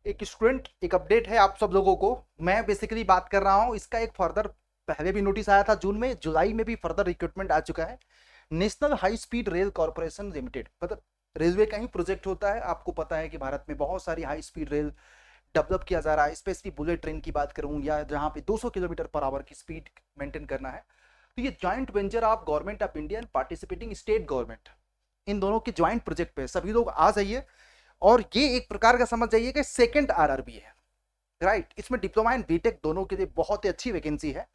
एक स्टूडेंट एक अपडेट है आप सब लोगों को। मैं बेसिकली बात कर रहा हूँ इसका एक फर्दर, पहले भी नोटिस आया था जून में, जुलाई में भी फर्दर रिक्रूटमेंट आ चुका है। National high speed rail corporation limited, मतलब रेलवे का ही प्रोजेक्ट होता है। आपको पता है कि भारत में बहुत सारी हाई स्पीड रेल डेवलप किया जा रहा है। स्पेशली बुलेट ट्रेन की बात करूँ या जहाँ पे 200 किलोमीटर पर आवर की स्पीड मेंटेन करना है, तो ये joint venture of government of India and participating state government, इन दोनों के ज्वाइंट प्रोजेक्ट पे सभी लोग आ जाइए। और ये एक प्रकार का समझ जाइए कि सेकंड आरआरबी है, राइट। इसमें डिप्लोमा एंड बीटेक दोनों के लिए बहुत ही अच्छी वैकेंसी है।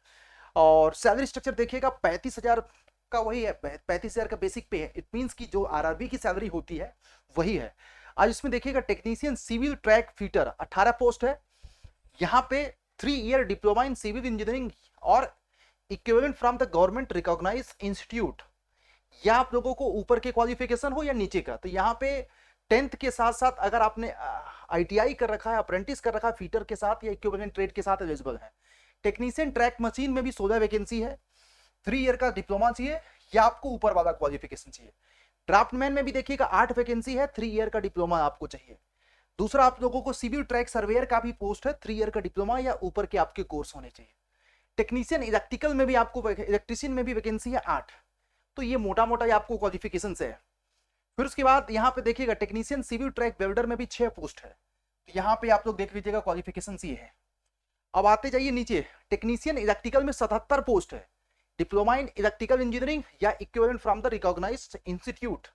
और सैलरी स्ट्रक्चर देखिएगा 35,000 का, वही है 35,000 का बेसिक पे है। इट मीन्स की जो आरआरबी की सैलरी होती है वही है। आज इसमें देखिएगा technician civil track fitter 18 post है। यहाँ पे 3 year diploma in civil engineering और equivalent from the government recognise institute, या आप लोगों को ऊपर के क्वालिफिकेशन हो या नीचे का, तो यहाँ पे 10th के साथ साथ अगर आपने आईटीआई कर रखा है, अप्रेंटिस कर रखा है फीटर के साथ या इक्विवेलेंट ट्रेड के साथ एलिजिबल है। टेक्नीशियन ट्रैक मशीन में भी 16 वैकेंसी है। 3 ईयर का डिप्लोमा चाहिए या आपको ऊपर वाला क्वालिफिकेशन चाहिए। ड्राफ्टमैन में भी देखिएगा 8 वैकेंसी है, 3 ईयर का डिप्लोमा आपको चाहिए। दूसरा आप लोगों को सिविल ट्रैक सर्वेयर का भी पोस्ट है, 3 ईयर का डिप्लोमा या ऊपर के आपके कोर्स होने चाहिए। टेक्नीशियन इलेक्ट्रिकल में भी आपको, इलेक्ट्रिशियन में भी वैकेंसी है 8। तो ये मोटा मोटा आपको क्वालिफिकेशन से है। फिर उसके बाद यहाँ पे देखिएगा टेक्नीशियन सिविल ट्रैक वेल्डर में भी 6 पोस्ट है। तो यहाँ पे आप लोग देख लीजिएगा क्वालिफिकेशन ये है। अब आते जाइए नीचे, टेक्नीशियन इलेक्ट्रिकल में 77 पोस्ट है। डिप्लोमा इन इलेक्ट्रिकल इंजीनियरिंग या equivalent from the recognised institute,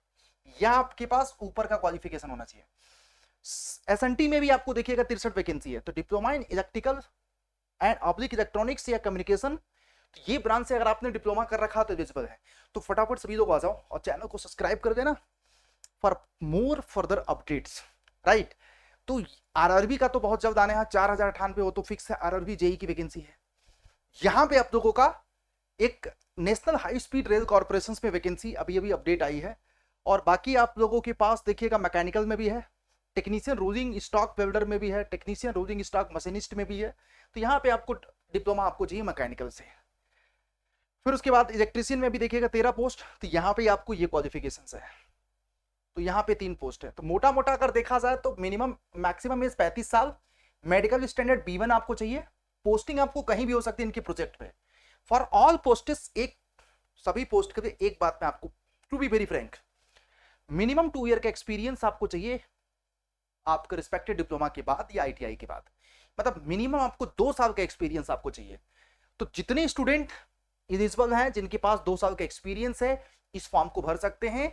या आपके पास ऊपर का क्वालिफिकेशन होना चाहिए। एसएनटी में भी आपको देखिएगा 63 वैकेंसी है। तो diploma in electrical and oblique electronics या कम्युनिकेशन, ये ब्रांच से अगर आपने डिप्लोमा कर रखा तो एलिजिबल है। तो फटाफट सभी लोग आ जाओ और चैनल को सब्सक्राइब कर देना for more further updates, right. तो आरआरबी का तो बहुत जल्द आने हैं, 4098 वो तो फिक्स है। आरआरबी जेई की वैकेंसी है। यहां पे आप लोगों का एक national high speed rail corporation में वैकेंसी अभी अभी अपडेट आई है। और बाकी आप लोगों के पास देखिएगा मैकेनिकल में भी है, टेक्नीशियन रोलिंग स्टॉक वेल्डर में भी है, टेक्नीशियन रोलिंग स्टॉक मशीनिस्ट में भी है। तो यहाँ पे आपको डिप्लोमा आपको चाहिए मैकेनिकल से। फिर उसके बाद इलेक्ट्रीशियन में भी देखिएगा 13 पोस्ट। तो यहाँ पे आपको ये क्वालिफिकेशन है। तो यहाँ पे 3 पोस्ट है। तो मोटा मोटा अगर देखा जाए तो मिनिमम मैक्सिमम एज 35 साल, मेडिकल स्टैंडर्ड B1 आपको चाहिए। पोस्टिंग आपको कहीं भी हो सकती है इनके प्रोजेक्ट पे। फॉर ऑल पोस्टेस, एक सभी पोस्ट के लिए एक बात मैं आपको, to be very frank, minimum 2 year का एक्सपीरियंस आपको चाहिए आपके रिस्पेक्टेड डिप्लोमा के बाद या आईटीआई के बाद। मतलब मिनिमम आपको 2 साल का एक्सपीरियंस आपको चाहिए। तो जितने स्टूडेंट एलिजिबल हैं जिनके पास 2 साल का एक्सपीरियंस है, इस फॉर्म को भर सकते हैं।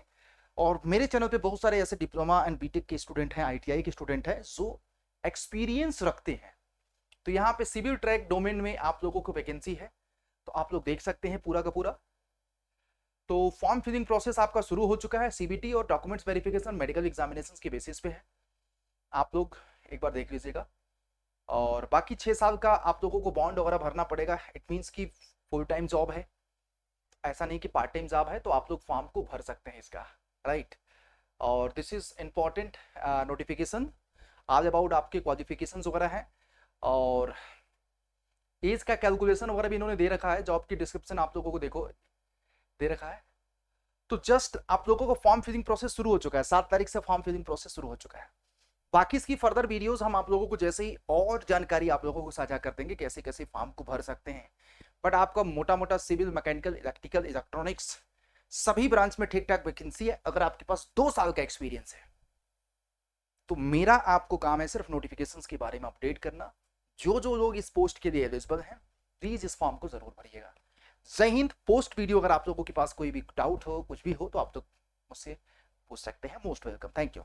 और मेरे चैनल पे बहुत सारे ऐसे डिप्लोमा एंड बीटेक के स्टूडेंट हैं, आईटीआई के स्टूडेंट हैं जो एक्सपीरियंस रखते हैं। तो यहाँ पे सिविल ट्रैक डोमेन में आप लोगों को वैकेंसी है, तो आप लोग देख सकते हैं पूरा का पूरा। तो फॉर्म फिलिंग प्रोसेस आपका शुरू हो चुका है। सीबीटी और डॉक्यूमेंट्स वेरिफिकेशन मेडिकल एग्जामिनेशन के बेसिस पे है। आप लोग एक बार देख लीजिएगा। और बाकी 6 साल का आप लोगों को बॉन्ड वगैरह भरना पड़ेगा। इट मीन्स की फुल टाइम जॉब है, ऐसा नहीं कि पार्ट टाइम जॉब है। तो आप लोग फॉर्म को भर सकते हैं इसका, राइट। और this is important notification all about आपके क्वालिफिकेशंस वगैरह हैं। और एज का कैलकुलेशन वगैरह भी इन्होंने दे रखा है। जॉब की डिस्क्रिप्शन आप लोगों को देखो दे रखा है। तो जस्ट आप लोगों को फॉर्म फिलिंग प्रोसेस शुरू हो चुका है। 7 तारीख से फॉर्म फिलिंग प्रोसेस शुरू हो चुका है। बाकी इसकी फर्दर वीडियोस हम आप लोगों को जैसे ही और जानकारी आप लोगों को साझा कर देंगे कैसे कैसे फॉर्म को भर सकते हैं। बट आपका मोटा मोटा सिविल, मैकेनिकल, इलेक्ट्रिकल, इलेक्ट्रॉनिक्स सभी ब्रांच में ठीक ठाक वैकेंसी है। अगर आपके पास 2 साल का एक्सपीरियंस है तो मेरा आपको काम है सिर्फ नोटिफिकेशंस के बारे में अपडेट करना। जो जो लोग इस पोस्ट के लिए एलिजिबल हैं प्लीज इस फॉर्म को जरूर भरिएगा। जय हिंद। पोस्ट वीडियो अगर आप लोगों के पास कोई भी डाउट हो, कुछ भी हो, तो आप लोग मुझसे पूछ सकते हैं। Most welcome. Thank you.